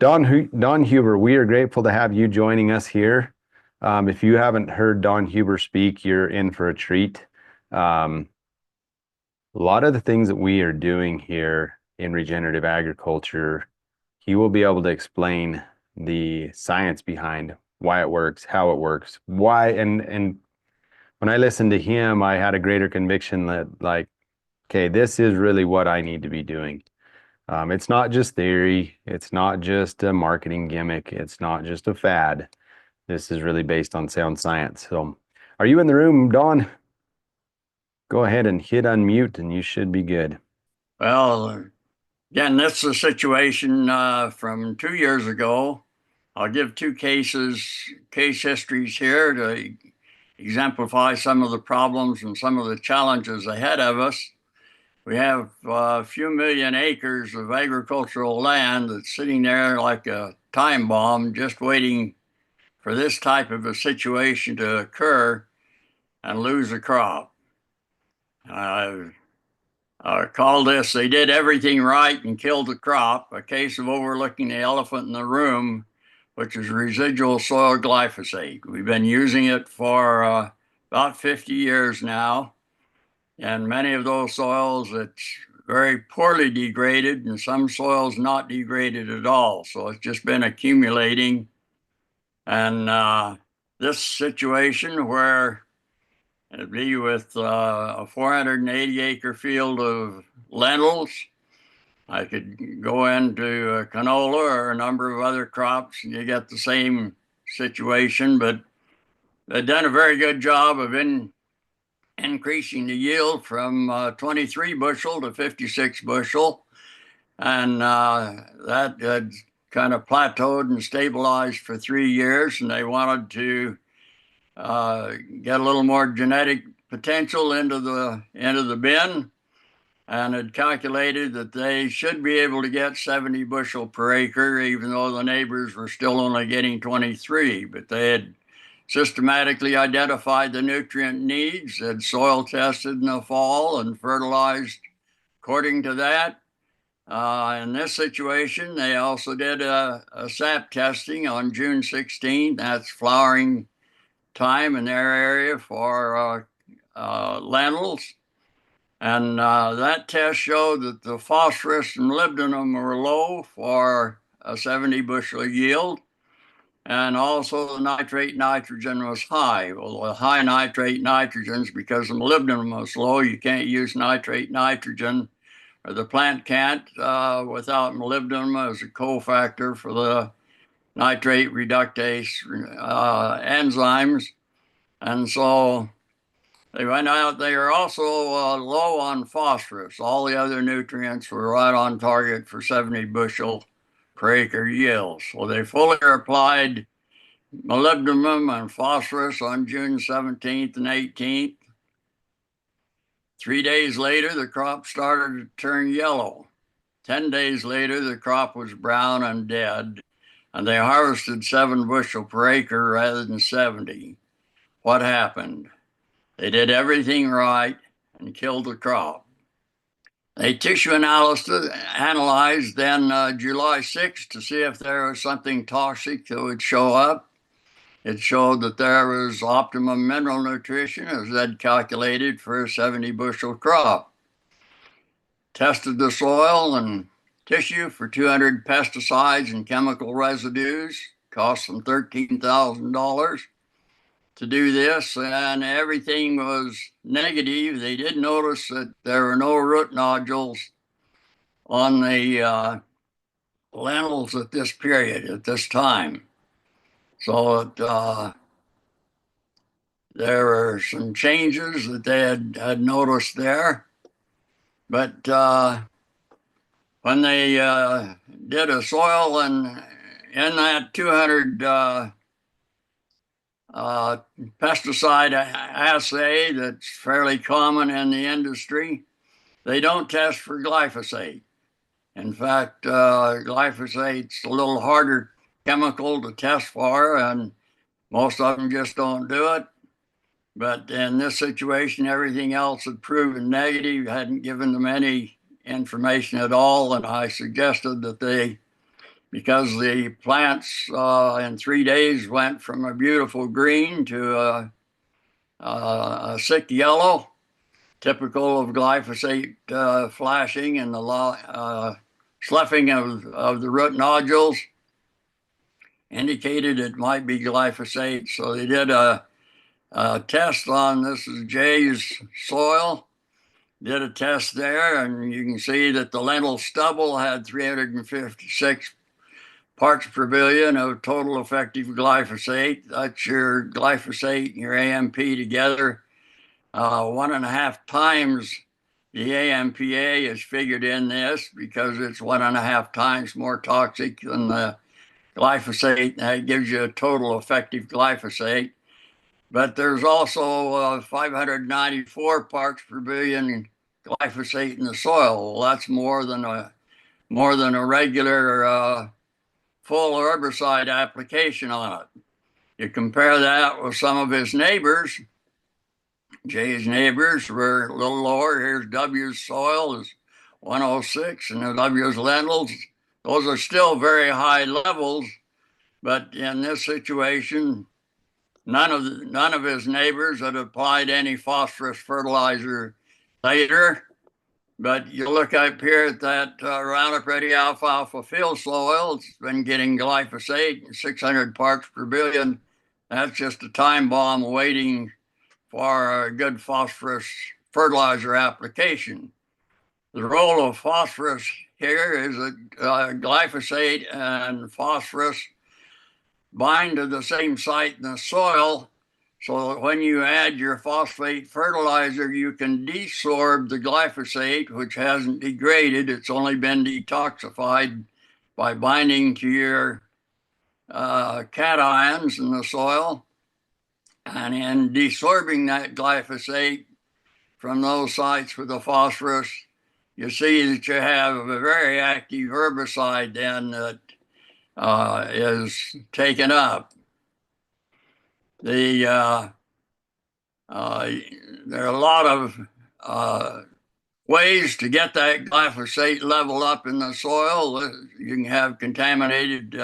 Don Huber, we are grateful to have you joining us here. If you haven't heard Don Huber speak, you're in for a treat. Um, a lot of the things that we are doing here in regenerative agriculture, he will be able to explain the science behind why it works, how it works, why, and when I listened to him, I had a greater conviction that like, okay, this is really what I need to be doing. It's not just theory. It's not just a marketing gimmick. It's not just a fad. This is really based on sound science. So, are you in the room, Don? Go ahead and hit unmute, and you should be good. Well, again, this is a situation from 2 years ago. I'll give case histories here to exemplify some of the problems and some of the challenges ahead of us. We have a few million acres of agricultural land that's sitting there like a time bomb, just waiting for this type of a situation to occur and lose a crop. Call this, they did everything right and killed the crop, a case of overlooking the elephant in the room, which is residual soil glyphosate. We've been using it for about 50 years now, and many of those soils it's very poorly degraded, and some soils not degraded at all. So it's just been accumulating. And this situation where it'd be with a 480-acre field of lentils. I could go into canola or a number of other crops, and you get the same situation. But they've done a very good job of increasing the yield from 23 bushel to 56 bushel. And that had kind of plateaued and stabilized for 3 years. And they wanted to get a little more genetic potential into the bin, and had calculated that they should be able to get 70 bushel per acre, even though the neighbors were still only getting 23. But they had systematically identified the nutrient needs, had soil tested in the fall and fertilized according to that. In this situation, they also did a sap testing on June 16th. That's flowering time in their area for lentils. And that test showed that the phosphorus and molybdenum were low for a 70 bushel yield. And also the nitrate nitrogen was high. Well, the high nitrate nitrogens, because the molybdenum was low, you can't use nitrate nitrogen, or the plant can't without molybdenum as a cofactor for the nitrate reductase enzymes. And so they went out, they were also low on phosphorus. All the other nutrients were right on target for 70 bushel per acre yields. So they fully applied molybdenum and phosphorus on June 17th and 18th. 3 days later, the crop started to turn yellow. 10 days later, the crop was brown and dead, and they harvested 7 bushel per acre rather than 70. What happened? They did everything right and killed the crop. They tissue analyzed then July 6th to see if there was something toxic that would show up. It showed that there was optimum mineral nutrition as they'd calculated for a 70 bushel crop. Tested the soil and tissue for 200 pesticides and chemical residues, cost them $13,000 to do this, and everything was negative. They did notice that there were no root nodules on the lentils at this period, at this time. So there were some changes that they had noticed there. But when they did a soil and in that 200 pesticide assay that's fairly common in the industry, they don't test for glyphosate. In fact, glyphosate's a little harder chemical to test for, and most of them just don't do it. But in this situation, everything else had proven negative, hadn't given them any information at all, and I suggested that they because the plants in 3 days went from a beautiful green to a sick yellow, typical of glyphosate flashing and the sloughing of the root nodules indicated it might be glyphosate. So they did a test on, this is Jay's soil, did a test there, and you can see that the lentil stubble had 356 parts per billion of total effective glyphosate. That's your glyphosate and your AMP together. 1.5 times the AMPA is figured in this because it's 1.5 times more toxic than the glyphosate. That gives you a total effective glyphosate. But there's also 594 parts per billion glyphosate in the soil. Well, that's more than a regular full herbicide application on it. You compare that with some of his neighbors. Jay's neighbors were a little lower. Here's W's soil is 106, and W's lentils. Those are still very high levels, but in this situation, none of his neighbors had applied any phosphorus fertilizer later. But you look up here at that Roundup Ready alfalfa field soil, it's been getting glyphosate, 600 parts per billion. That's just a time bomb waiting for a good phosphorus fertilizer application. The role of phosphorus here is that glyphosate and phosphorus bind to the same site in the soil, so that when you add your phosphate fertilizer, you can desorb the glyphosate, which hasn't degraded. It's only been detoxified by binding to your cations in the soil. And in desorbing that glyphosate from those sites with the phosphorus, you see that you have a very active herbicide then that is taken up. There are a lot of ways to get that glyphosate level up in the soil. You can have contaminated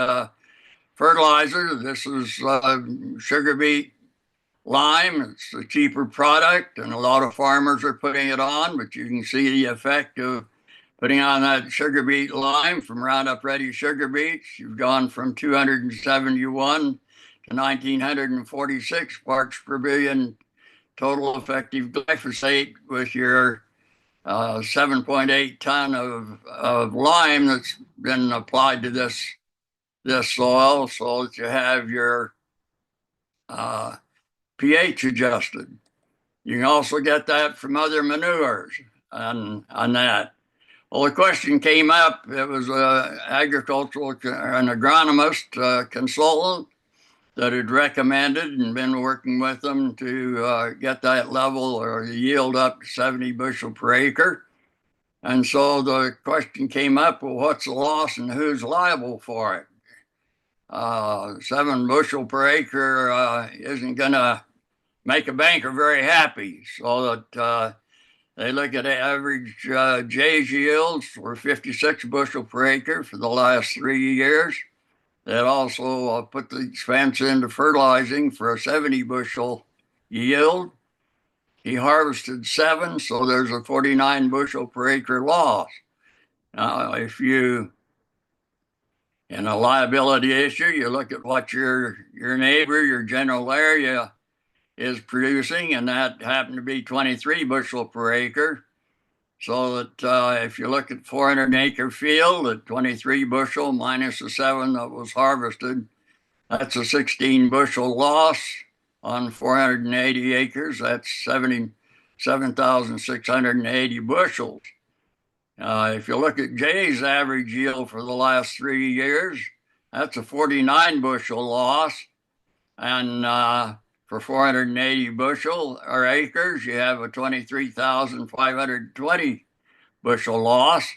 fertilizer. This is sugar beet lime. It's a cheaper product, and a lot of farmers are putting it on, but you can see the effect of putting on that sugar beet lime from Roundup Ready sugar beets. You've gone from 271 to 1,946 parts per billion total effective glyphosate with your 7.8 ton of lime that's been applied to this soil, so that you have your pH adjusted. You can also get that from other manures on that. Well, the question came up. It was an agronomist consultant that had recommended and been working with them to get that level or the yield up to 70 bushel per acre. And so the question came up, well, what's the loss and who's liable for it? 7 bushel per acre isn't going to make a banker very happy. So that they look at average Jay's yields for 56 bushel per acre for the last 3 years. That also put the expense into fertilizing for a 70 bushel yield. He harvested 7, so there's a 49 bushel per acre loss. Now, if you, in a liability issue, you look at what your neighbor, your general area is producing, and that happened to be 23 bushel per acre. So that if you look at 400 acre field at 23 bushel minus the 7 that was harvested, that's a 16 bushel loss on 480 acres. That's 77,680 bushels. If you look at Jay's average yield for the last 3 years, that's a 49 bushel loss. And for 480 bushel or acres, you have a 23,520 bushel loss.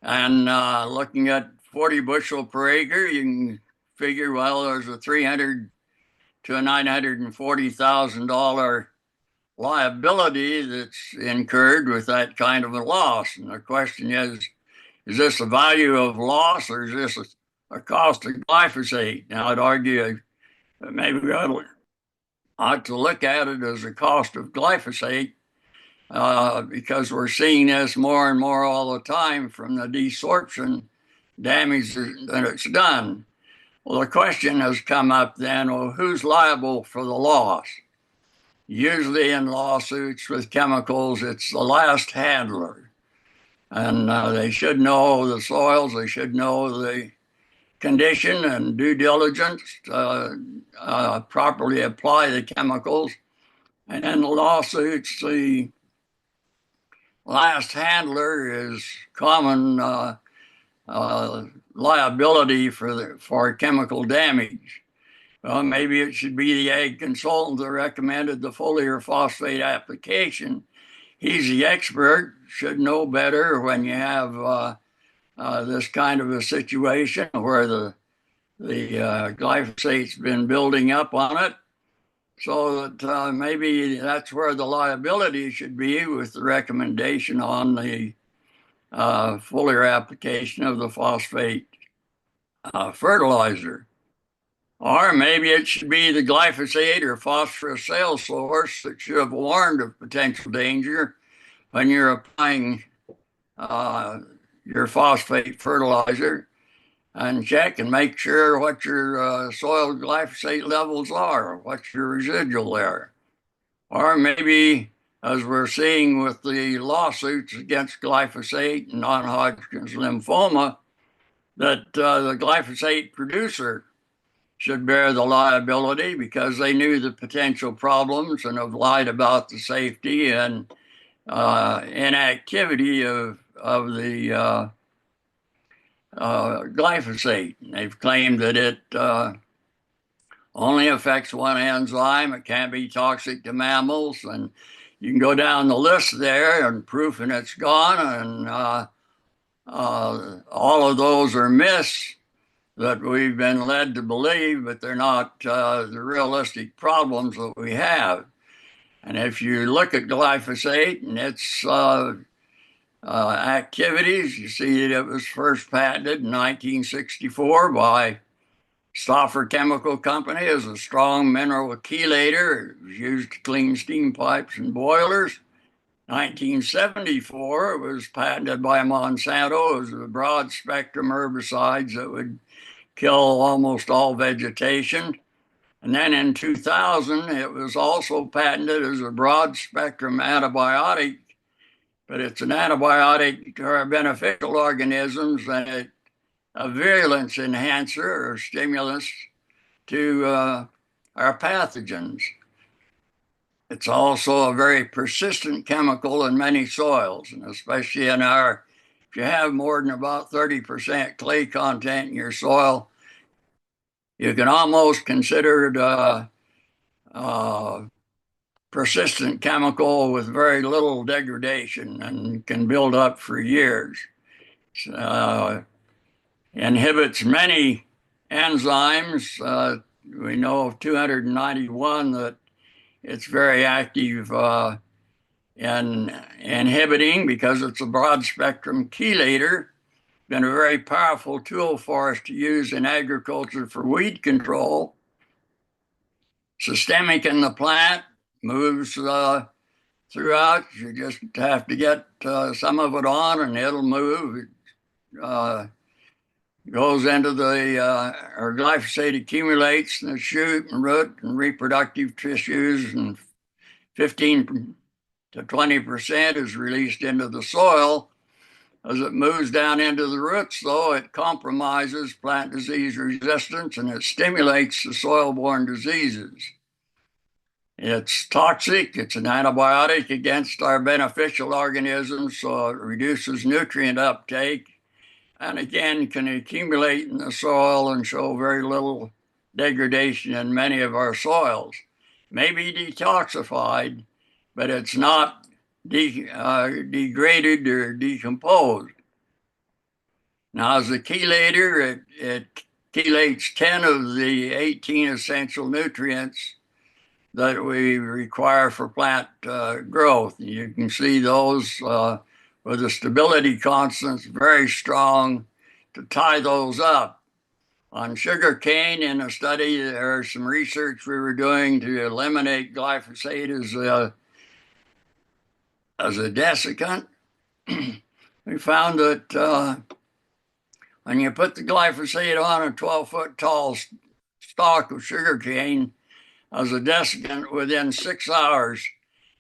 And looking at 40 bushel per acre, you can figure, well, there's a $300,000 to a $940,000 liability that's incurred with that kind of a loss. And the question is, is this a value of loss or is this a cost of glyphosate? Now, I'd argue that maybe we ought to look at it as a cost of glyphosate because we're seeing this more and more all the time from the desorption damage that it's done. Well, the question has come up then, well, who's liable for the loss? Usually in lawsuits with chemicals, it's the last handler. And they should know the soils, they should know the condition and due diligence, properly apply the chemicals. And in the lawsuits, the last handler is common liability for chemical damage. Well, maybe it should be the ag consultant that recommended the foliar phosphate application. He's the expert, should know better when you have this kind of a situation where the glyphosate's been building up on it. So that maybe that's where the liability should be with the recommendation on the foliar application of the phosphate fertilizer. Or maybe it should be the glyphosate or phosphorus sales source that should have warned of potential danger when you're applying your phosphate fertilizer, and check and make sure what your soil glyphosate levels are, what's your residual there. Or maybe, as we're seeing with the lawsuits against glyphosate and non-Hodgkin's lymphoma, that the glyphosate producer should bear the liability because they knew the potential problems and have lied about the safety and inactivity of the glyphosate. They've claimed that it only affects one enzyme. It can't be toxic to mammals, and you can go down the list there and proof and it's gone. And all of those are myths that we've been led to believe, but they're not the realistic problems that we have. And if you look at glyphosate and its activities, you see that it was first patented in 1964 by Stauffer Chemical Company as a strong mineral chelator. It was used to clean steam pipes and boilers. 1974, it was patented by Monsanto as a broad spectrum herbicides that would kill almost all vegetation. And then in 2000, it was also patented as a broad spectrum antibiotic, but it's an antibiotic to our beneficial organisms and a virulence enhancer or stimulus to our pathogens. It's also a very persistent chemical in many soils, and especially if you have more than about 30% clay content in your soil, you can almost consider it a persistent chemical with very little degradation and can build up for years. Inhibits many enzymes. We know of 291 that it's very active in inhibiting because it's a broad spectrum chelator. Been a very powerful tool for us to use in agriculture for weed control. Systemic in the plant, moves throughout. You just have to get some of it on and it'll move. It goes into or glyphosate accumulates in the shoot and root and reproductive tissues, and 15 to 20% is released into the soil. As it moves down into the roots, though, it compromises plant disease resistance and it stimulates the soil-borne diseases. It's toxic. It's an antibiotic against our beneficial organisms, so it reduces nutrient uptake and again can accumulate in the soil and show very little degradation in many of our soils. May be detoxified, but it's not degraded or decomposed. Now, as a chelator, it chelates 10 of the 18 essential nutrients that we require for plant growth. You can see those with the stability constants very strong to tie those up. On sugar cane, in a study, there's some research we were doing to eliminate glyphosate as a desiccant. We found that when you put the glyphosate on a 12-foot tall stalk of sugar cane as a desiccant, within 6 hours,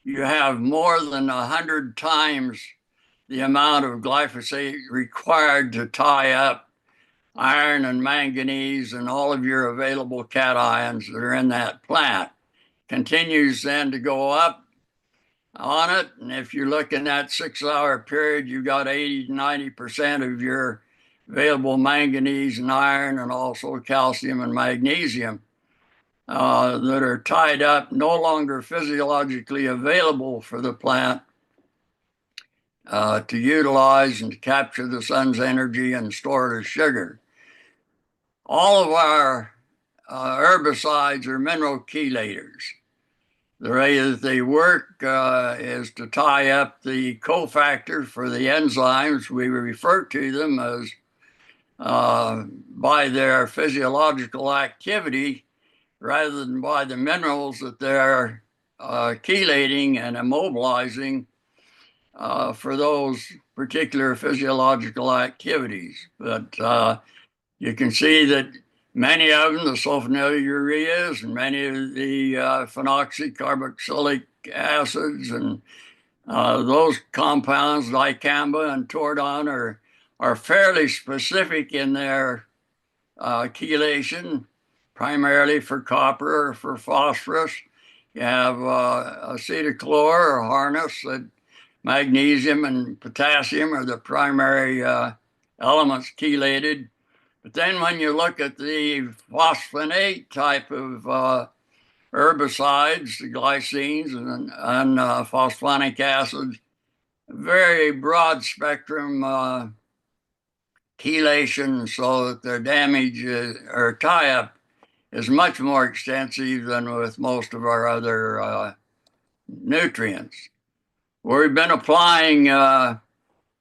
you have more than 100 times the amount of glyphosate required to tie up iron and manganese and all of your available cations that are in that plant. Continues then to go up on it. And if you look in that 6 hour period, you got 80 to 90% of your available manganese and iron and also calcium and magnesium that are tied up, no longer physiologically available for the plant to utilize and to capture the sun's energy and store it as sugar. All of our herbicides are mineral chelators. The way that they work is to tie up the cofactors for the enzymes. We refer to them as by their physiological activity rather than by the minerals that they're chelating and immobilizing for those particular physiological activities. But you can see that many of them, the sulfonylureas and many of the phenoxycarboxylic acids and those compounds, dicamba and tordon, are fairly specific in their chelation, primarily for copper or for phosphorus. You have acetylchlor or harness that magnesium and potassium are the primary elements chelated. But then when you look at the phosphonate type of herbicides, the glycines and phosphonic acids, very broad spectrum chelation, so that their damage or tie-up is much more extensive than with most of our other nutrients. We've been applying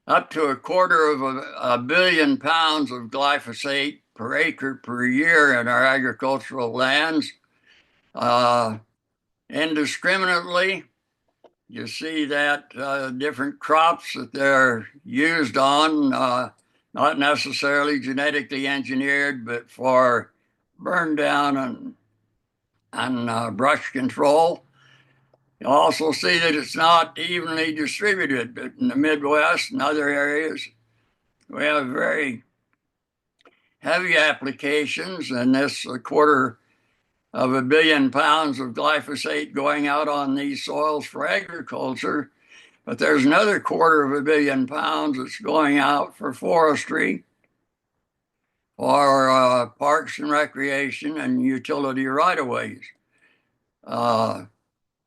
up to 250 million pounds of glyphosate per acre per year in our agricultural lands indiscriminately. You see that different crops that they're used on, not necessarily genetically engineered, but for burn down and brush control. You also see that it's not evenly distributed, but in the Midwest and other areas, we have very heavy applications, and this 250 million pounds of glyphosate going out on these soils for agriculture. But there's another 250 million pounds that's going out for forestry, for parks and recreation and utility right-of-ways.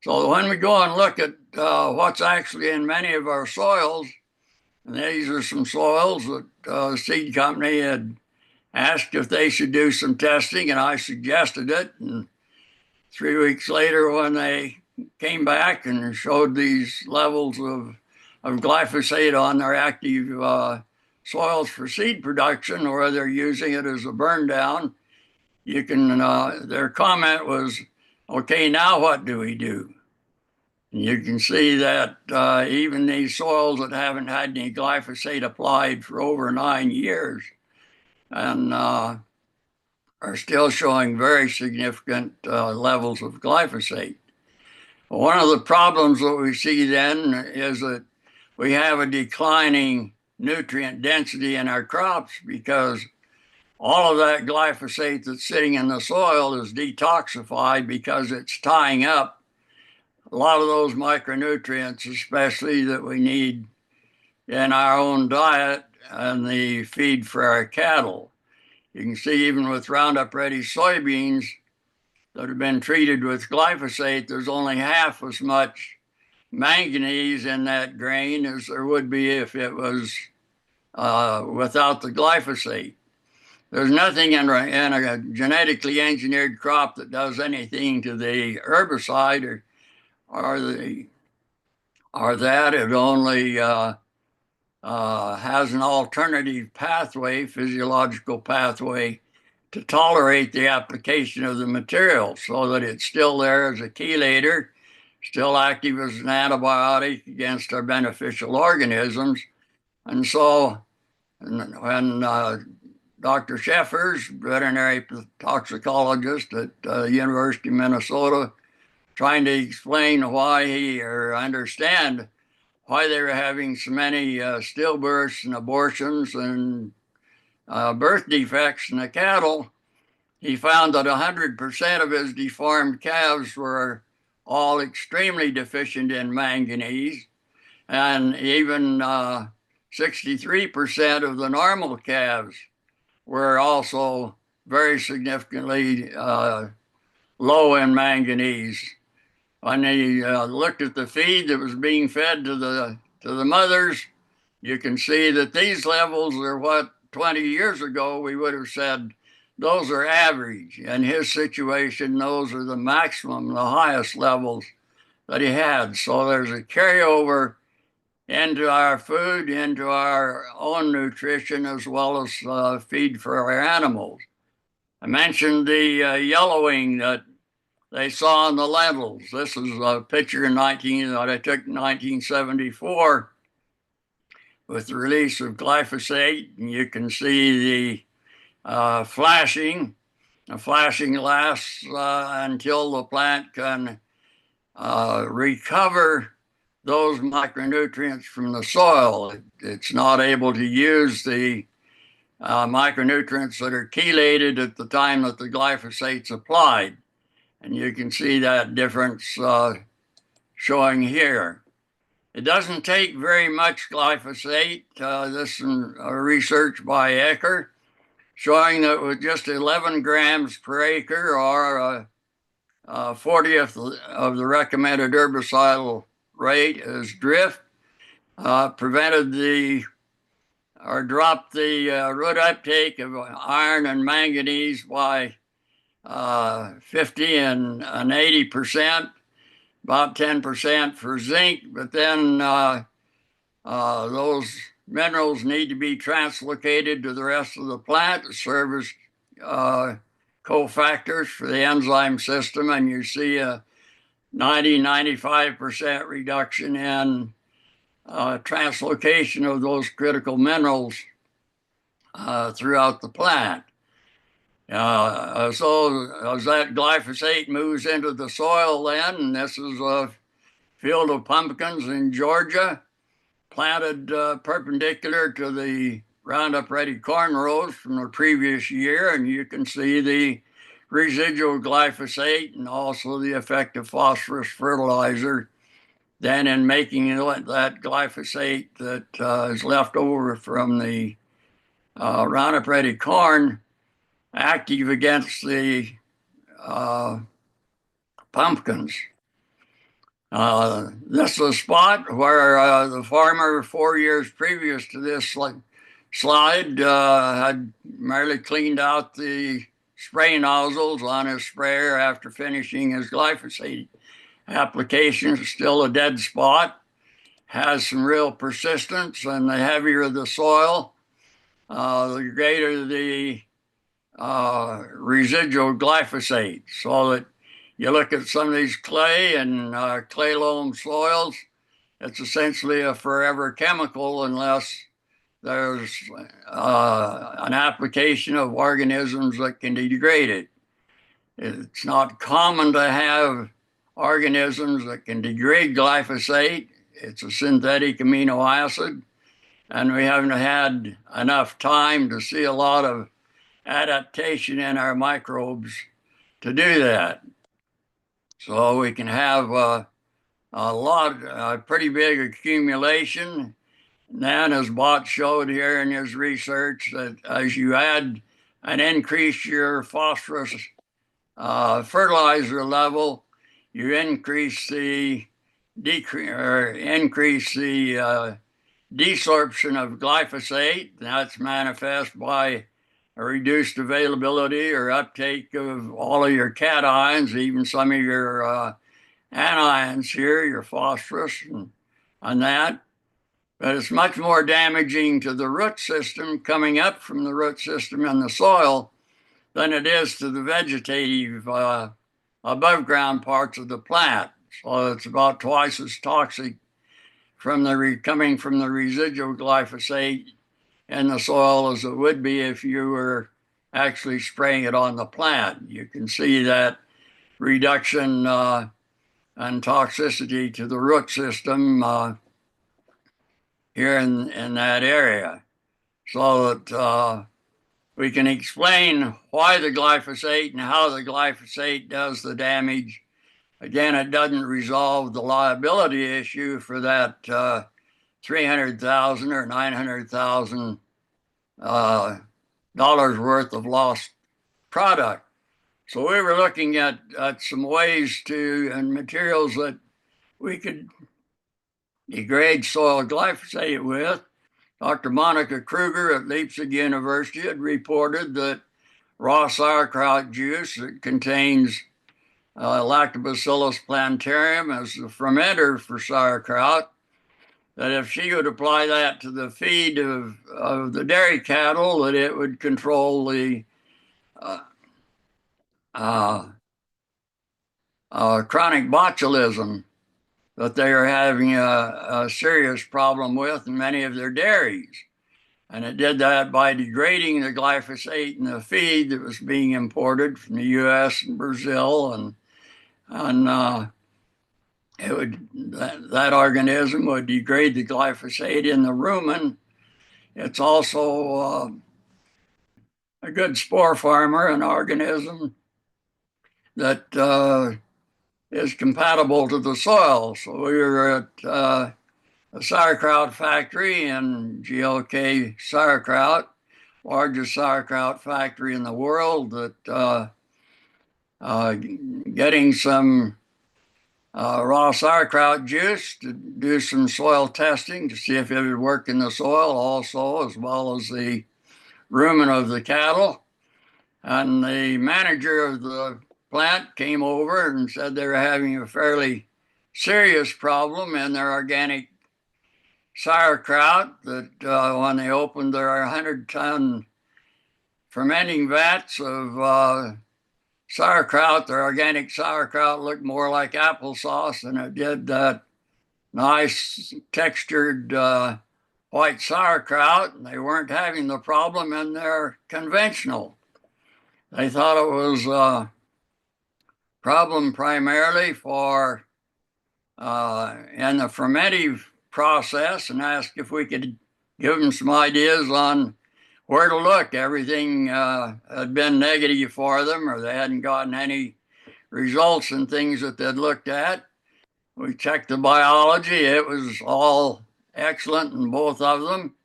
So when we go and look at what's actually in many of our soils, and these are some soils that the seed company had asked if they should do some testing, and I suggested it. And 3 weeks later, when they came back and showed these levels of glyphosate on their active soils for seed production, or they're using it as a burn down, you can. Their comment was, "Okay, now what do we do?" You can see that even these soils that haven't had any glyphosate applied for over 9 years and are still showing very significant levels of glyphosate. One of the problems that we see then is that we have a declining nutrient density in our crops because all of that glyphosate that's sitting in the soil is detoxified because it's tying up a lot of those micronutrients, especially that we need in our own diet and the feed for our cattle. You can see even with Roundup Ready soybeans that have been treated with glyphosate, there's only half as much manganese in that grain as there would be if it was without the glyphosate. There's nothing in a genetically engineered crop that does anything to the herbicide or that. It only has an alternative pathway, physiological pathway, to tolerate the application of the material so that it's still there as a chelator, still active as an antibiotic against our beneficial organisms. And so when Dr. Sheffers, veterinary toxicologist at University of Minnesota, trying to explain why or understand why they were having so many stillbirths and abortions and birth defects in the cattle, he found that 100% of his deformed calves were all extremely deficient in manganese, and even 63% of the normal calves were also very significantly low in manganese. When he looked at the feed that was being fed to the mothers, you can see that these levels are what 20 years ago we would have said those are average. In his situation, those are the maximum, the highest levels that he had. So there's a carryover into our food, into our own nutrition, as well as feed for our animals. I mentioned the yellowing that they saw in the lentils. This is a picture that I took in 1974 with the release of glyphosate, and you can see the flashing. The flashing lasts until the plant can recover those micronutrients from the soil. It's not able to use the micronutrients that are chelated at the time that the glyphosate's applied. And you can see that difference showing here. It doesn't take very much glyphosate. This is research by Ecker showing that with just 11 grams per acre or 40th of the recommended herbicidal rate as drift, prevented or dropped the root uptake of iron and manganese by 50 and 80%, about 10% for zinc, but then those minerals need to be translocated to the rest of the plant to serve as cofactors for the enzyme system, and you see a 95% reduction in translocation of those critical minerals throughout the plant. So as that glyphosate moves into the soil then, and this is a field of pumpkins in Georgia, planted perpendicular to the Roundup Ready corn rows from the previous year, and you can see the residual glyphosate and also the effect of phosphorus fertilizer then in making that glyphosate that is left over from the Roundup Ready corn active against the pumpkins. This is a spot where the farmer 4 years previous to this slide had merely cleaned out the spray nozzles on his sprayer after finishing his glyphosate application. It's still a dead spot, has some real persistence, and the heavier the soil, the greater the residual glyphosate. So that you look at some of these clay and clay loam soils, it's essentially a forever chemical unless there's an application of organisms that can degrade it. It's not common to have organisms that can degrade glyphosate. It's a synthetic amino acid, and we haven't had enough time to see a lot of adaptation in our microbes to do that. So we can have a pretty big accumulation. And then, as Bott showed here in his research, that as you add and increase your phosphorus fertilizer level, you increase the desorption of glyphosate. That's manifest by a reduced availability or uptake of all of your cations, even some of your anions here, your phosphorus and that. but it's much more damaging to the root system coming up from the root system in the soil than it is to the vegetative above ground parts of the plant. So it's about twice as toxic coming from the residual glyphosate in the soil as it would be if you were actually spraying it on the plant. You can see that reduction and toxicity to the root system here in that area, so that we can explain why the glyphosate and how the glyphosate does the damage. Again, it doesn't resolve the liability issue for that $300,000 or $900,000 worth of lost product. So we were looking at some ways and materials that we could degrade soil glyphosate with. Dr. Monica Kruger at Leipzig University had reported that raw sauerkraut juice that contains Lactobacillus plantarum as the fermenter for sauerkraut, that if she would apply that to the feed of the dairy cattle, that it would control the chronic botulism that they are having a serious problem with in many of their dairies. And it did that by degrading the glyphosate in the feed that was being imported from the U.S. and Brazil, and that organism would degrade the glyphosate in the rumen. It's also a good spore farmer, an organism that is compatible to the soil. So we were at a sauerkraut factory in GLK Sauerkraut, largest sauerkraut factory in the world, that getting some raw sauerkraut juice to do some soil testing to see if it would work in the soil also, as well as the rumen of the cattle. And the manager of the plant came over and said they were having a fairly serious problem in their organic sauerkraut, that when they opened their 100-ton fermenting vats of sauerkraut, their organic sauerkraut looked more like applesauce than it did that nice textured white sauerkraut, and they weren't having the problem in their conventional. They thought it was a problem primarily for in the fermentive process, and asked if we could give them some ideas on where to look. Everything had been negative for them, or they hadn't gotten any results in things that they'd looked at. We checked the biology. It was all excellent in both of them.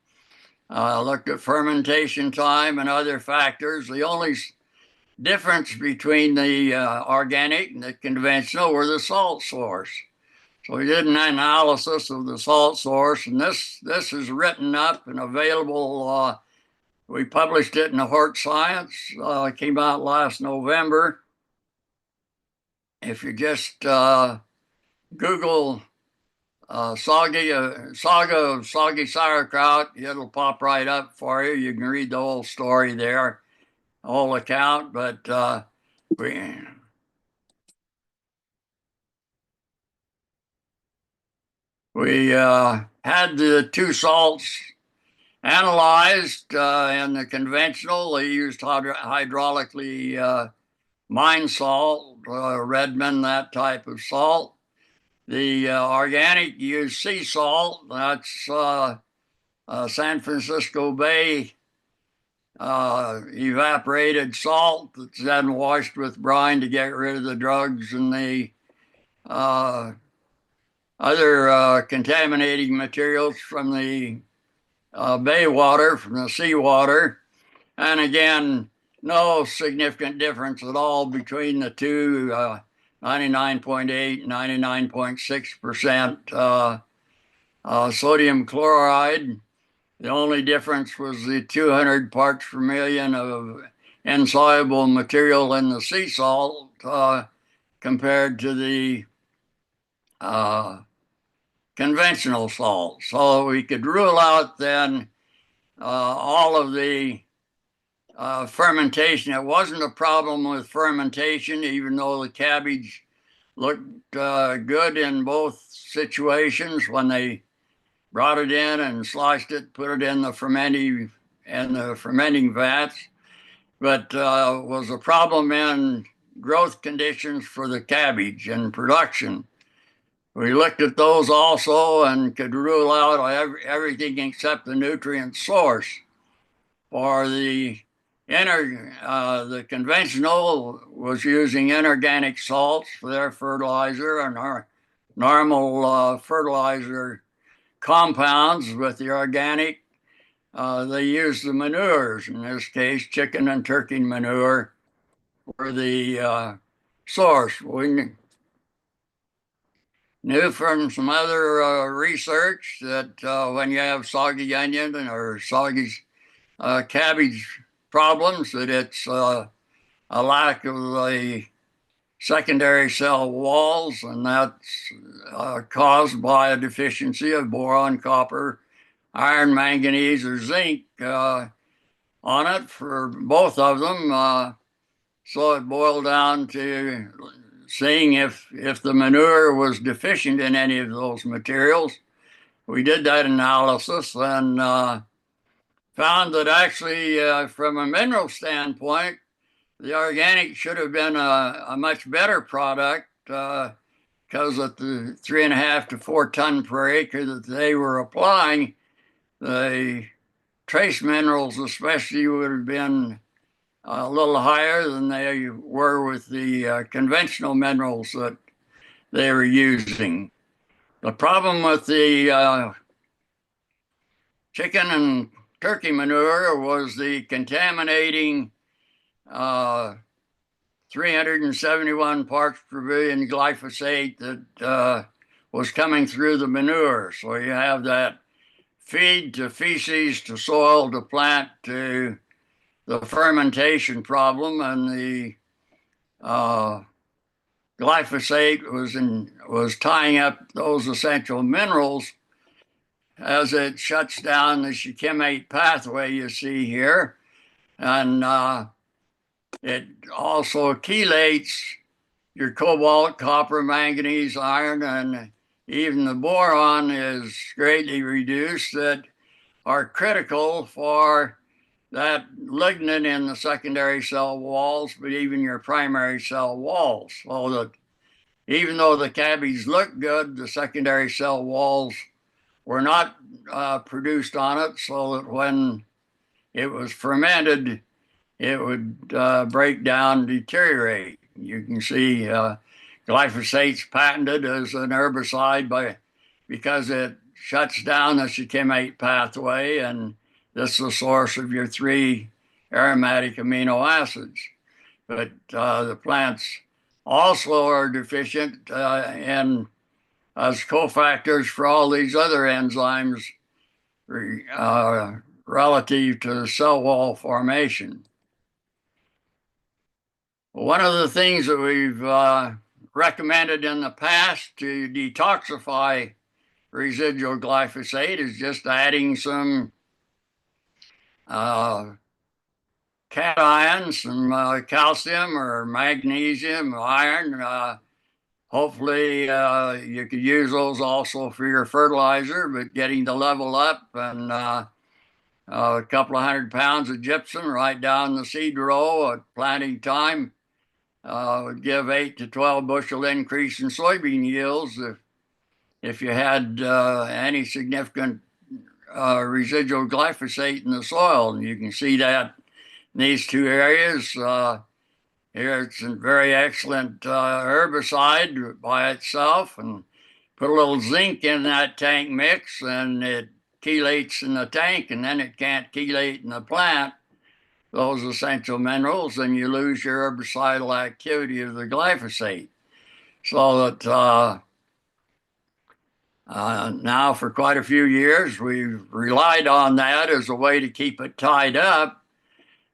Looked at fermentation time and other factors. The only difference between the organic and the conventional were the salt source. So we did an analysis of the salt source, and this is written up and available. We published it in the Hort Science. It came out last November. If you just Google saga of soggy sauerkraut, it'll pop right up for you. You can read the whole story there, whole account. But we had the two salts analyzed in the conventional. They used hydraulically mine salt, Redmond, that type of salt. The organic used sea salt. That's San Francisco Bay evaporated salt that's then washed with brine to get rid of the drugs and the other contaminating materials from the bay water, from the seawater. And again, no significant difference at all between the two, 99.8, 99.6% sodium chloride. The only difference was the 200 parts per million of insoluble material in the sea salt compared to the conventional salt. So we could rule out then all of the fermentation. It wasn't a problem with fermentation, even though the cabbage looked good in both situations when they brought it in and sliced it, put it in the fermenting vats, but was a problem in growth conditions for the cabbage and production. We looked at those also and could rule out everything except the nutrient source. For the conventional was using inorganic salts for their fertilizer, and our normal fertilizer compounds. With the organic, they use the manures. In this case, chicken and turkey manure were the source. We knew from some other research that when you have soggy onion or soggy cabbage problems, that it's a lack of the secondary cell walls, and that's caused by a deficiency of boron, copper, iron, manganese, or zinc on it for both of them. So it boiled down to seeing if the manure was deficient in any of those materials. We did that analysis and found that actually, from a mineral standpoint, the organic should have been a much better product because at the 3.5 to 4 ton per acre that they were applying, the trace minerals especially would have been a little higher than they were with the conventional minerals that they were using. The problem with the chicken and turkey manure was the contaminating 371 parts per billion glyphosate that was coming through the manure. So you have that feed to feces to soil to plant to the fermentation problem, and the glyphosate was tying up those essential minerals as it shuts down the shikimate pathway you see here, and it also chelates your cobalt, copper, manganese, iron, and even the boron is greatly reduced that are critical for that lignin in the secondary cell walls, but even your primary cell walls. So that even though the cabbage looked good, the secondary cell walls were not produced on it, so that when it was fermented, it would break down, deteriorate. You can see glyphosate's patented as an herbicide because it shuts down the shikimate pathway, and this is the source of your 3 aromatic amino acids. But the plants also are deficient in as cofactors for all these other enzymes relative to cell wall formation. One of the things that we've recommended in the past to detoxify residual glyphosate is just adding some cations, some calcium or magnesium, iron. Hopefully, you could use those also for your fertilizer, but getting the level up and a couple of 100 pounds of gypsum right down the seed row at planting time would give 8 to 12 bushel increase in soybean yields if you had any significant residual glyphosate in the soil. And you can see that in these 2 areas. Here it's a very excellent herbicide by itself, and put a little zinc in that tank mix and it chelates in the tank, and then it can't chelate in the plant those essential minerals, and you lose your herbicidal activity of the glyphosate. So that now for quite a few years we've relied on that as a way to keep it tied up.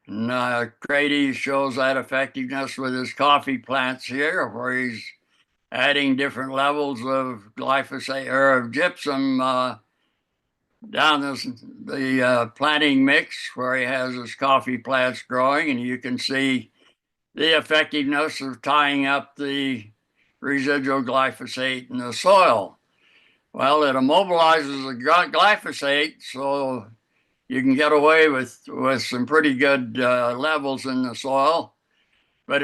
And Grady shows that effectiveness with his coffee plants here, where he's adding different levels of glyphosate or of gypsum down the planting mix where he has his coffee plants growing, and you can see the effectiveness of tying up the residual glyphosate in the soil. Well, it immobilizes the glyphosate, so you can get away with some pretty good levels in the soil, but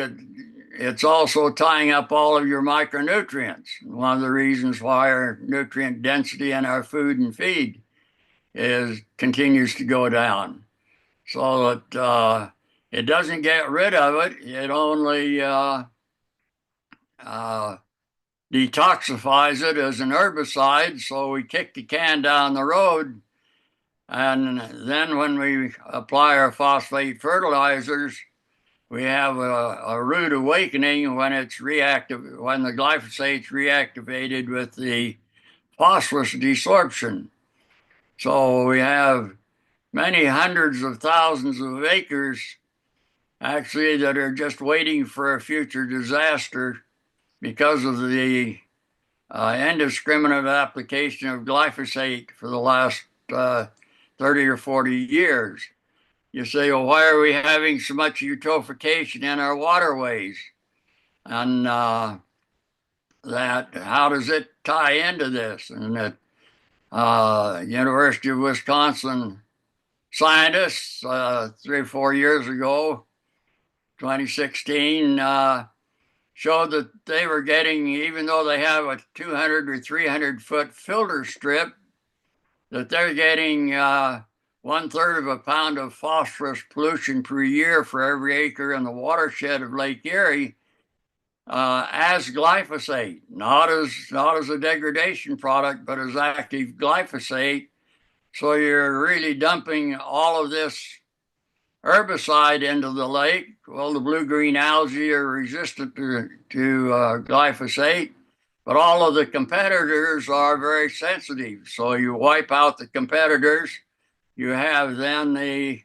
it's also tying up all of your micronutrients. One of the reasons why our nutrient density in our food and feed continues to go down. So that it doesn't get rid of it; it only uh, detoxifies it as an herbicide. So we kick the can down the road, and then when we apply our phosphate fertilizers, we have a rude awakening when it's reactive, when the glyphosate's reactivated with the phosphorus desorption. So we have many hundreds of thousands of acres actually that are just waiting for a future disaster because of the indiscriminate application of glyphosate for the last 30 or 40 years. You say, well, why are we having so much eutrophication in our waterways? And how does it tie into this? And that University of Wisconsin scientists 3 or 4 years ago, 2016, showed that they were getting, even though they have a 200 or 300-foot filter strip, that they're getting 1/3 of a pound of phosphorus pollution per year for every acre in the watershed of Lake Erie as glyphosate, not as a degradation product, but as active glyphosate. So you're really dumping all of this herbicide into the lake. Well, the blue-green algae are resistant to glyphosate, but all of the competitors are very sensitive. So you wipe out the competitors. You have then the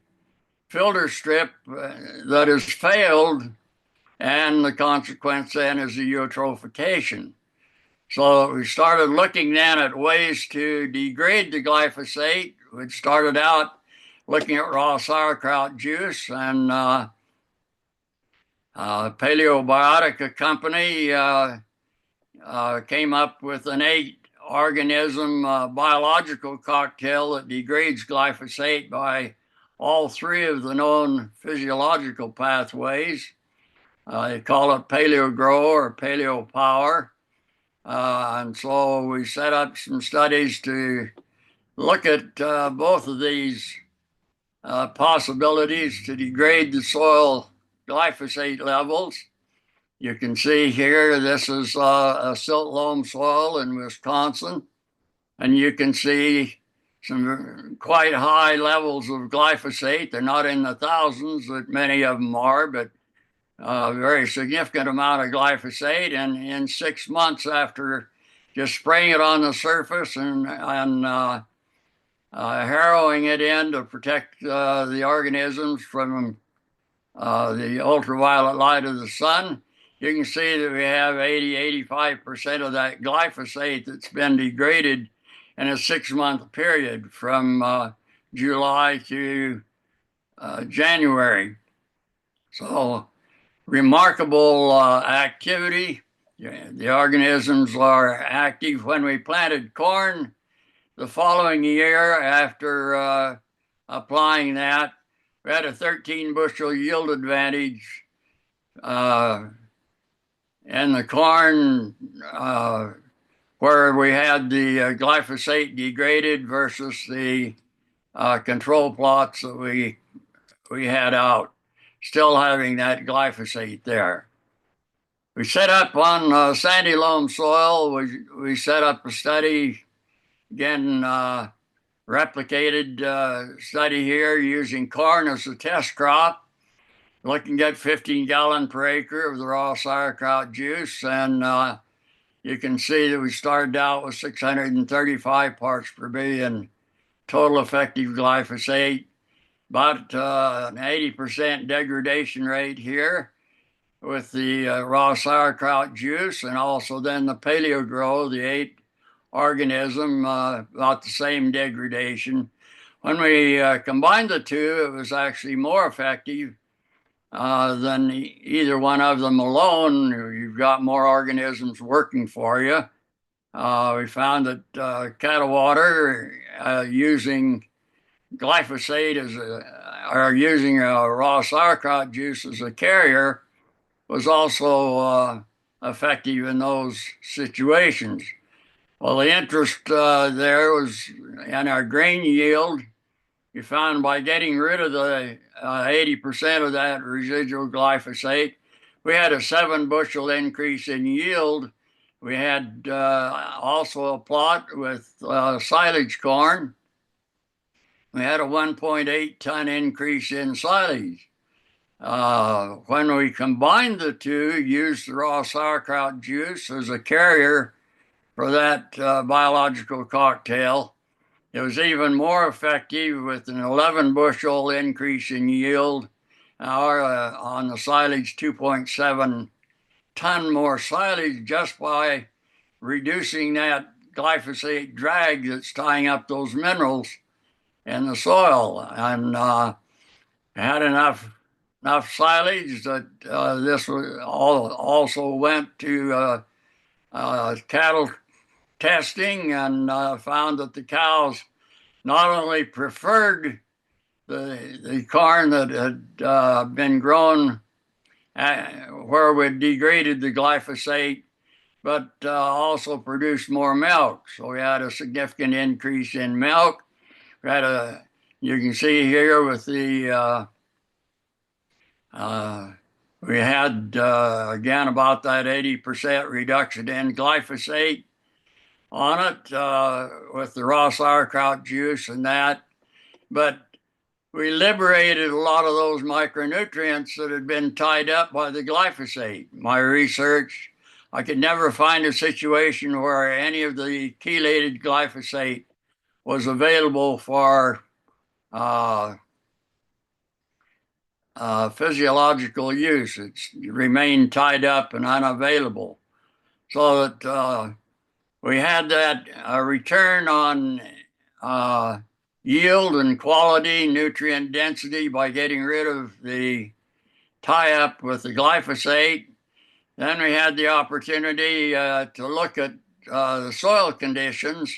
filter strip that has failed, and the consequence then is the eutrophication. So we started looking then at ways to degrade the glyphosate. We started out looking at raw sauerkraut juice, and Paleobiotica company came up with an 8-organism biological cocktail that degrades glyphosate by all 3 of the known physiological pathways. They call it Paleo Grow or Paleo Power. And so we set up some studies to look at both of these possibilities to degrade the soil glyphosate levels. You can see here, this is a silt loam soil in Wisconsin, and you can see some quite high levels of glyphosate. They're not in the thousands that many of them are, but a very significant amount of glyphosate. And in 6 months after just spraying it on the surface and harrowing it in to protect the organisms from the ultraviolet light of the sun, you can see that we have 85% of that glyphosate that's been degraded in a 6-month period from July to January. So remarkable activity. The organisms are active. When we planted corn the following year after applying that, we had a 13 bushel yield advantage in the corn where we had the glyphosate degraded versus the control plots that we had out, still having that glyphosate there. We set up on sandy loam soil. We set up a study, again, replicated study here using corn as a test crop, looking at 15 gallon per acre of the raw sauerkraut juice. And you can see that we started out with 635 parts per billion total effective glyphosate, about an 80% degradation rate here. with the raw sauerkraut juice, and also then the paleo grow, the 8 organism, about the same degradation. When we combined the two, it was actually more effective than either one of them alone. You've got more organisms working for you. We found that cattle water using glyphosate or using raw sauerkraut juice as a carrier was also effective in those situations. Well, the interest there was in our grain yield. You found by getting rid of the 80% of that residual glyphosate, we had a 7 bushel increase in yield. We had also a plot with silage corn. We had a 1.8 ton increase in silage. When we combined the two, used the raw sauerkraut juice as a carrier for that biological cocktail, it was even more effective with an 11 bushel increase in yield, or on the silage, 2.7 ton more silage just by reducing that glyphosate drag that's tying up those minerals in the soil. And had enough silage that this was also went to cattle testing and found that the cows not only preferred the corn that had been grown where we degraded the glyphosate, but also produced more milk. So we had a significant increase in milk. We had you can see here with the we had again about that 80% reduction in glyphosate on it with the raw sauerkraut juice and that. But we liberated a lot of those micronutrients that had been tied up by the glyphosate. My research, I could never find a situation where any of the chelated glyphosate was available for physiological use. It remained tied up and unavailable. So that we had that return on yield and quality, nutrient density by getting rid of the tie up with the glyphosate. Then we had the opportunity to look at the soil conditions,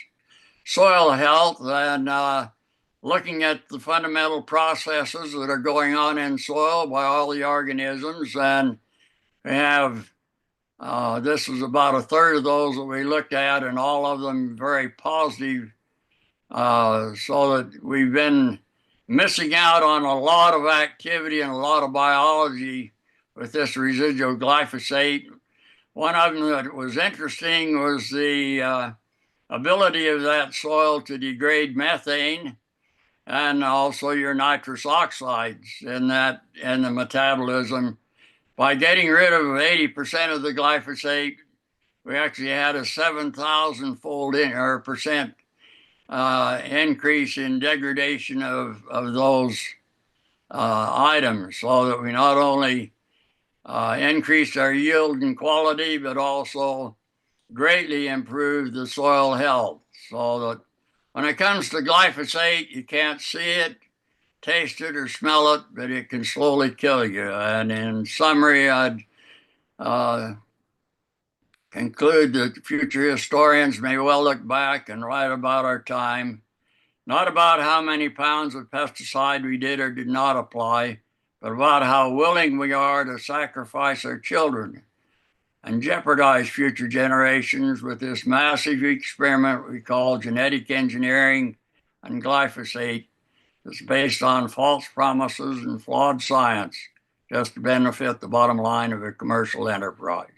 soil health, and looking at the fundamental processes that are going on in soil by all the organisms. And we have this was about a third of those that we looked at, and all of them very positive. So that we've been missing out on a lot of activity and a lot of biology with this residual glyphosate. One of them that was interesting was the ability of that soil to degrade methane and also your nitrous oxides in the metabolism. By getting rid of 80% of the glyphosate, we actually had a 7,000-fold percent increase in degradation of those items, so that we not only increased our yield and quality, but also greatly improved the soil health. So that when it comes to glyphosate, you can't see it, taste it, or smell it, but it can slowly kill you. And in summary, I'd conclude that future historians may well look back and write about our time, not about how many pounds of pesticide we did or did not apply, but about how willing we are to sacrifice our children and jeopardize future generations with this massive experiment we call genetic engineering and glyphosate that's based on false promises and flawed science just to benefit the bottom line of a commercial enterprise.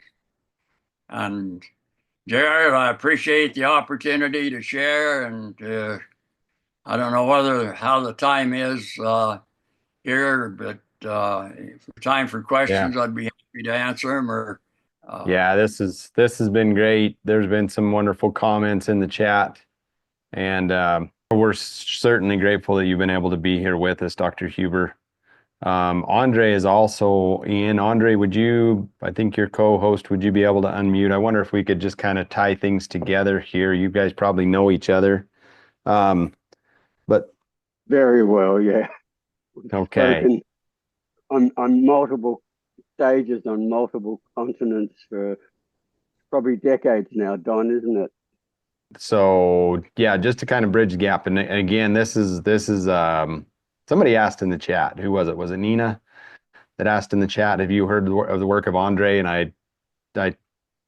And Jared, I appreciate the opportunity to share, and I don't know how the time is here, but time for questions, I'd be happy to answer them. Yeah, this has been great. There's been some wonderful comments in the chat, and we're certainly grateful that you've been able to be here with us, Dr. Huber. Andre is also in. Andre, I think your co-host, would you be able to unmute? I wonder if we could just kind of tie things together here. You guys probably know each other. Um, but Very well, yeah. We've okay. spoken on multiple stages on multiple continents for probably decades now, Don, isn't it? So yeah, just to kind of bridge the gap. And again, this is somebody asked in the chat. Who was it? Was it Nina that asked in the chat? Have you heard of the work of Andre? And I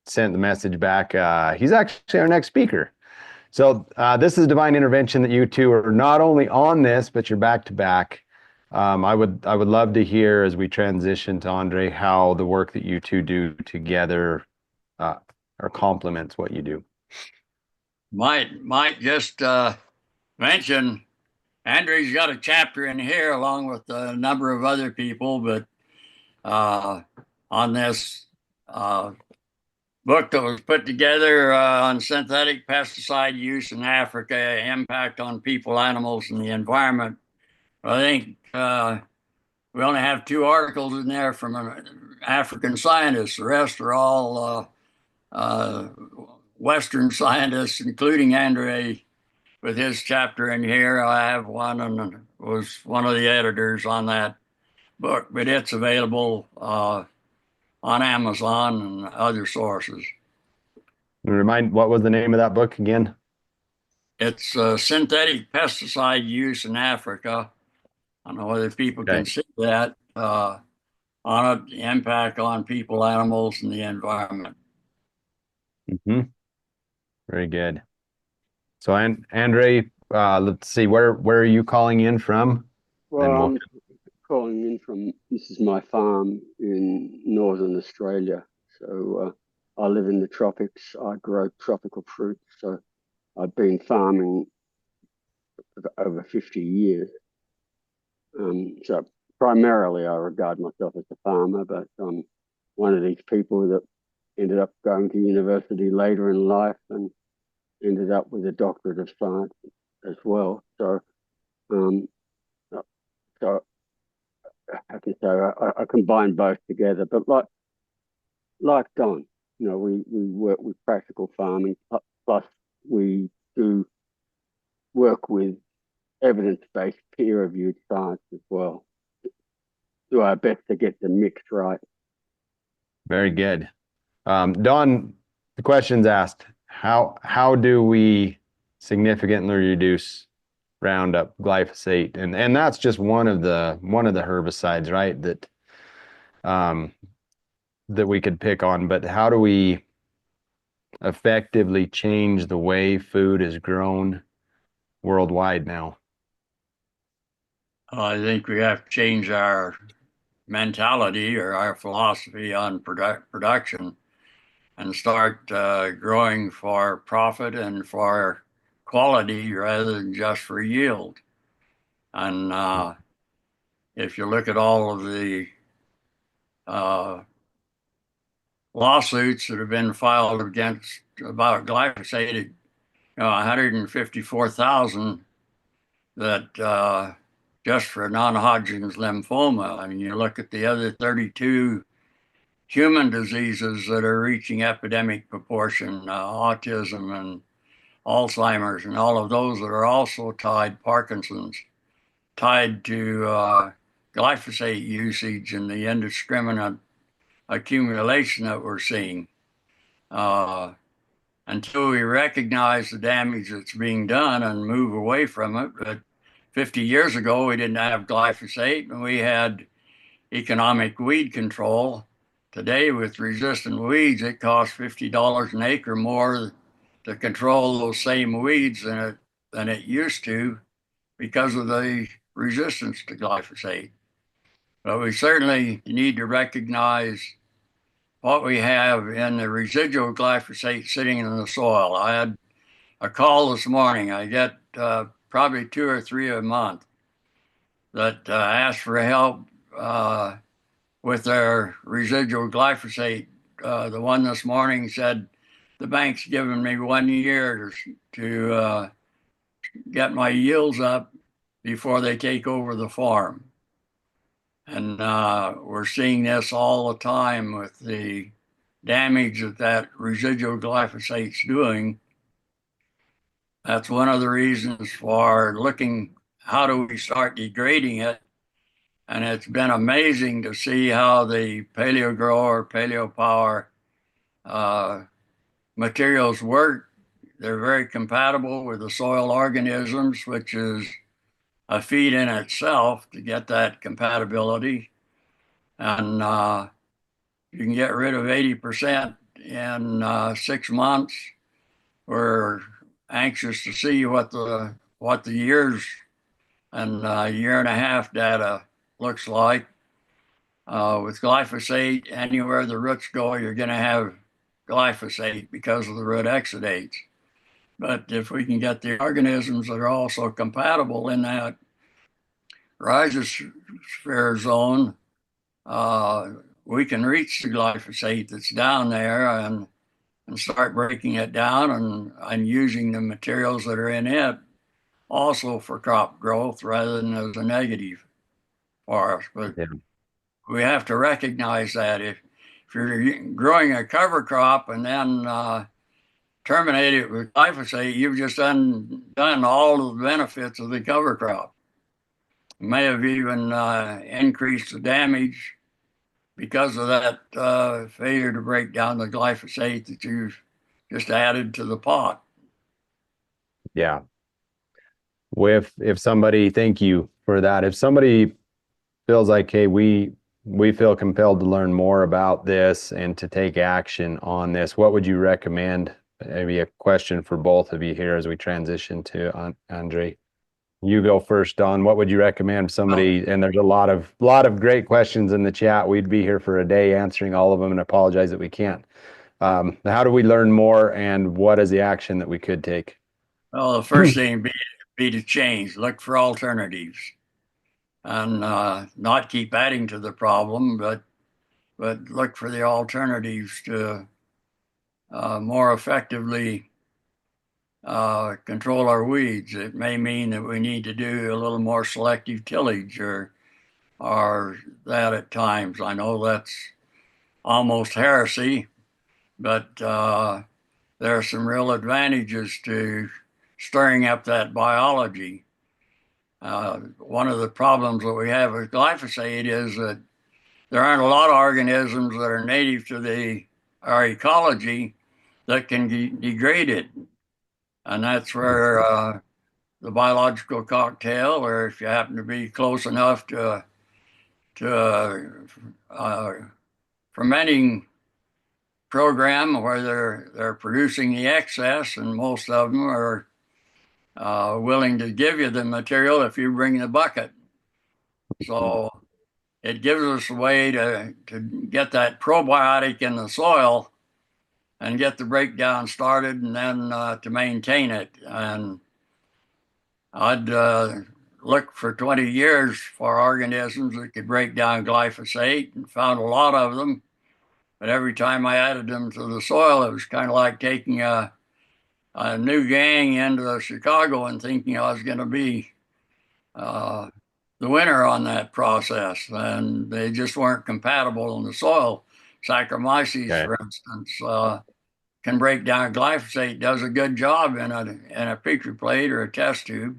sent the message back. He's actually our next speaker. So this is divine intervention that you two are not only on this, but you're back to back. I would love to hear as we transition to Andre how the work that you two do together uh, or complements what you do. Might just mention Andrew's got a chapter in here along with a number of other people, but on this book that was put together on synthetic pesticide use in Africa, impact on people, animals, and the environment. I think we only have 2 articles in there from an African scientist. The rest are all Western scientists, including Andre with his chapter in here. I have one and was one of the editors on that book, but it's available on Amazon and other sources. Remind, what was the name of that book again? It's synthetic pesticide use in Africa. I don't know whether people can Okay. see that on it, the impact on people, animals, and the environment. Mm-hmm. Very good. So, Andre, let's see, where are you calling in from? Well, Then we'll. I'm calling in from, this is my farm in northern Australia. So I live in the tropics. I grow tropical fruit. So I've been farming for over 50 years. So primarily I regard myself as a farmer, but I'm one of these people that ended up going to university later in life and ended up with a doctorate of science as well. Um, so I can say I combine both together. But like Don, we work with practical farming, plus we do work with evidence-based, peer-reviewed science as well. Do our best to get the mix right. Very good. Don, the question's asked, how do we significantly reduce Roundup, glyphosate, and that's just one of the herbicides, right? Um, that we could pick on, but how do we effectively change the way food is grown worldwide now? I think we have to change our mentality or our philosophy on production and start growing for profit and for quality rather than just for yield. And if you look at all of the uh, lawsuits that have been filed against about glyphosate, 154,000 that just for non-Hodgkin's lymphoma. I mean, you look at the other 32 human diseases that are reaching epidemic proportion, autism and Alzheimer's, and all of those that are also Parkinson's, tied to glyphosate usage and the indiscriminate accumulation that we're seeing. Until we recognize the damage that's being done and move away from it. But 50 years ago, we didn't have glyphosate and we had economic weed control. Today, with resistant weeds, it costs $50 an acre more to control those same weeds than it used to because of the resistance to glyphosate. But we certainly need to recognize what we have in the residual glyphosate sitting in the soil. I had a call this morning. I get probably 2 or 3 a month that ask for help with their residual glyphosate. The one this morning said the bank's given me 1 year to get my yields up before they take over the farm. And we're seeing this all the time with the damage that residual glyphosate's doing. That's one of the reasons for looking, how do we start degrading it? And it's been amazing to see how the paleo grow or paleo power materials work. They're very compatible with the soil organisms, which is a feat in itself to get that compatibility. And you can get rid of 80% in 6 months. We're anxious to see what the years and year and a half data looks like. With glyphosate, anywhere the roots go, you're going to have glyphosate because of the root exudates. But if we can get the organisms that are also compatible in that rhizosphere zone, we can reach the glyphosate that's down there and start breaking it down and using the materials that are in it also for crop growth rather than as a negative for us. But Yeah. we have to recognize that if you're growing a cover crop and then terminate it with glyphosate, you've just undone all of the benefits of the cover crop. You may have even increased the damage because of that failure to break down the glyphosate that you've just added to the pot. Yeah. If somebody, thank you for that. If somebody feels like, hey, we feel compelled to learn more about this and to take action on this, what would you recommend? Maybe a question for both of you here as we transition to Andre. You go first, Don. What would you recommend somebody? And there's a lot of great questions in the chat. We'd be here for a day answering all of them, and apologize that we can't. How do we learn more, and what is the action that we could take? Well, the first thing be to change, look for alternatives, and not keep adding to the problem, but look for the alternatives to more effectively control our weeds. It may mean that we need to do a little more selective tillage or that at times. I know that's almost heresy, but there are some real advantages to stirring up that biology. One of the problems that we have with glyphosate is that there aren't a lot of organisms that are native to our ecology that can degrade it. And that's where the biological cocktail, or if you happen to be close enough to fermenting program where they're producing the excess, and most of them are willing to give you the material if you bring the bucket. So it gives us a way to get that probiotic in the soil and get the breakdown started, and then to maintain it. And I'd look for 20 years for organisms that could break down glyphosate, and found a lot of them. But every time I added them to the soil, it was kind of like taking a new gang into Chicago and thinking I was going to be the winner on that process. And they just weren't compatible in the soil. Saccharomyces, Okay. for instance, can break down glyphosate, does a good job in a petri plate or a test tube,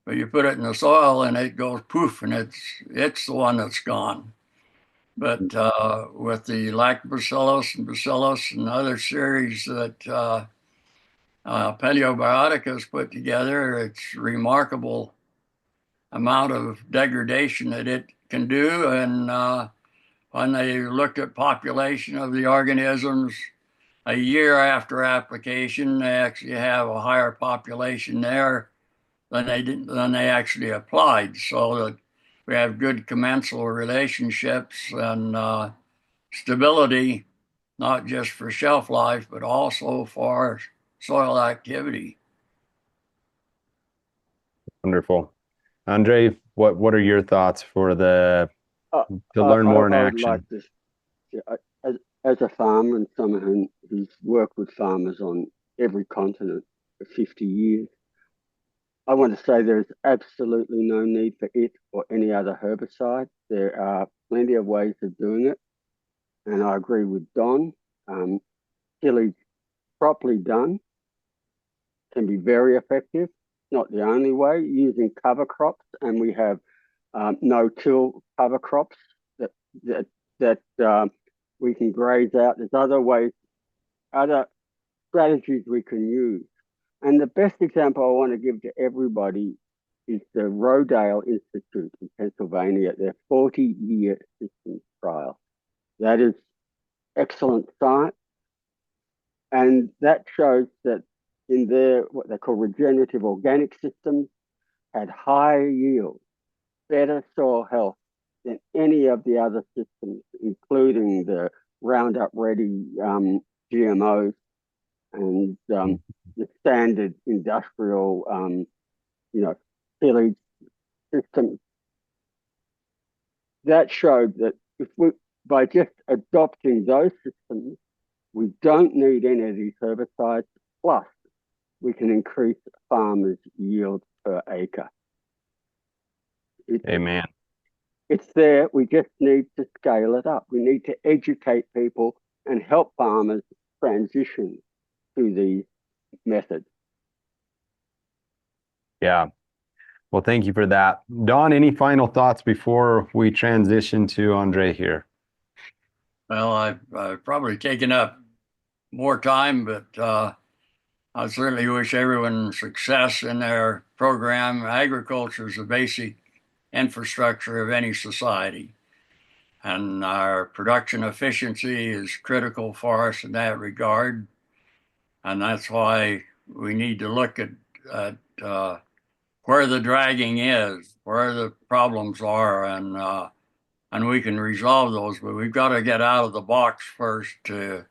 but you put it in the soil and it goes poof, and it's the one that's gone. But with the lactobacillus and bacillus and other series that Paleobiotic has put together, it's remarkable amount of degradation that it can do. And when they looked at population of the organisms a year after application, they actually have a higher population there than they actually applied, so that we have good commensal relationships and stability, not just for shelf life, but also for soil activity. Wonderful. Andre, what are your thoughts for to learn more in I would like action? to, as a farmer and someone who's worked with farmers on every continent for 50 years, I want to say there's absolutely no need for it or any other herbicide. There are plenty of ways of doing it, and I agree with Don. Tillage properly done can be very effective. Not the only way, using cover crops, and we have no-till cover crops that that that we can graze out. There's other ways, other strategies we can use. And the best example I want to give to everybody is the Rodale Institute in Pennsylvania, their 40-year systems trial. That is excellent science. And that shows that in their, what they call regenerative organic systems, had higher yield, better soil health than any of the other systems, including the Roundup Ready GMOs and the standard industrial, tillage systems. That showed that if we, by just adopting those systems, we don't need any of these herbicides. Plus, we can increase farmers' yield per acre. Amen. It's there. We just need to scale it up. We need to educate people and help farmers transition to these methods. Yeah. Well, thank you for that. Don, any final thoughts before we transition to Andre here? Well, I've probably taken up more time, but I certainly wish everyone success in their program. Agriculture is a basic infrastructure of any society, and our production efficiency is critical for us in that regard. And that's why we need to look at where the dragging is, where the problems are, and we can resolve those. But we've got to get out of the box first to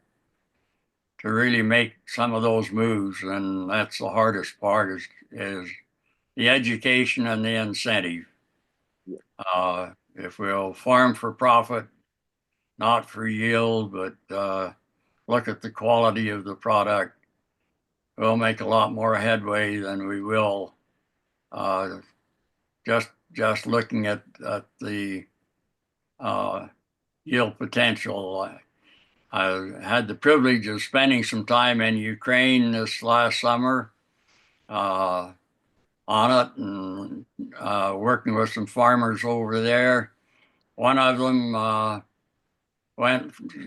really make some of those moves, and that's the hardest part is the education and the incentive. If we'll farm for profit, not for yield, but look at the quality of the product, we'll make a lot more headway than we will uh, just looking at the yield potential. I had the privilege of spending some time in Ukraine this last summer on it and working with some farmers over there. One of them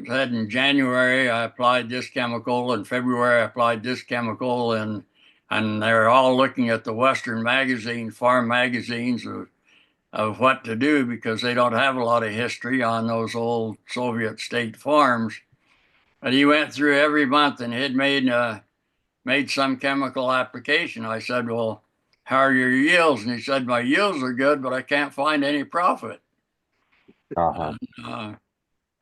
said in January I applied this chemical, in February I applied this chemical, and they're all looking at the Western farm magazines of what to do because they don't have a lot of history on those old Soviet state farms. But he went through every month and had made some chemical application. I said, well, how are your yields? And he said, my yields are good, but I can't find any profit. Uh-huh. Uh,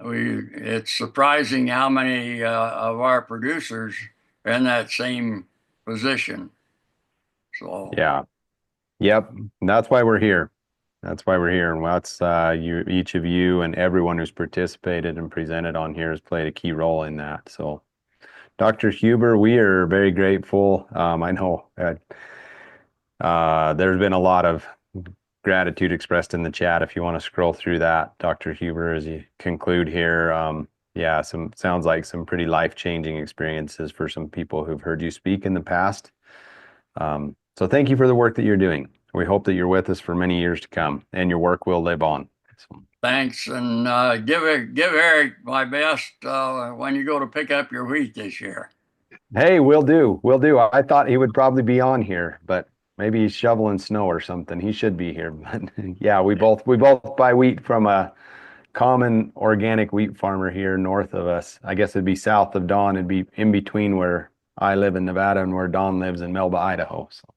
it's surprising how many of our producers are in that same position. So Yeah. Yep. That's why we're here. That's why we're here. And that's each of you and everyone who's participated and presented on here has played a key role in that. So, Dr. Huber, we are very grateful. I know there's been a lot of gratitude expressed in the chat. If you want to scroll through that, Dr. Huber, as you conclude here, yeah, sounds like some pretty life-changing experiences for some people who've heard you speak in the past. So thank you for the work that you're doing. We hope that you're with us for many years to come, and your work will live on. So. Thanks, and give Eric my best when you go to pick up your wheat this year. Hey, we'll do. We'll do. I thought he would probably be on here, but maybe he's shoveling snow or something. He should be here. But yeah, we both buy wheat from a common organic wheat farmer here north of us. I guess it'd be south of Don. It'd be in between where I live in Nevada and where Don lives in Melba, Idaho. So.